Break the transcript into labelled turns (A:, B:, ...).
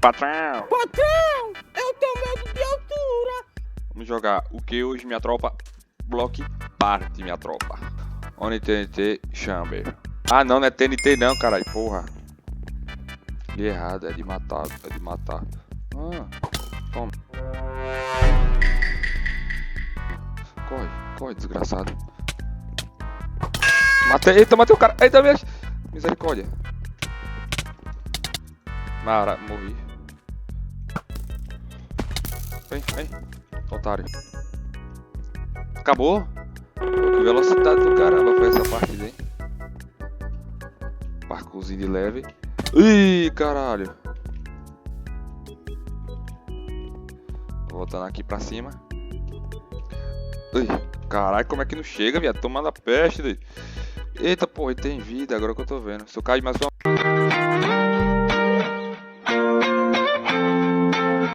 A: Patrão!
B: Patrão, eu tenho medo de altura.
A: Vamos jogar o que hoje, minha tropa? Block Party, minha tropa. Only TNT Chamber. Ah, não é TNT não, caralho, porra. E errado, é de matar, é de matar. Ah, toma. Corre, corre, desgraçado. Matei, eita, matei o cara. Eita, minha... Misericórdia. Mara, morri. Vem, vem. Otário. Acabou? Que velocidade do caramba foi essa partida, hein? Parkourzinho de leve. Ih, caralho. Voltando aqui pra cima. Ih, caralho, como é que não chega, viado? Tomando a peste, doido. Eita, porra, ele tem vida, agora que eu tô vendo. Se eu cair mais uma...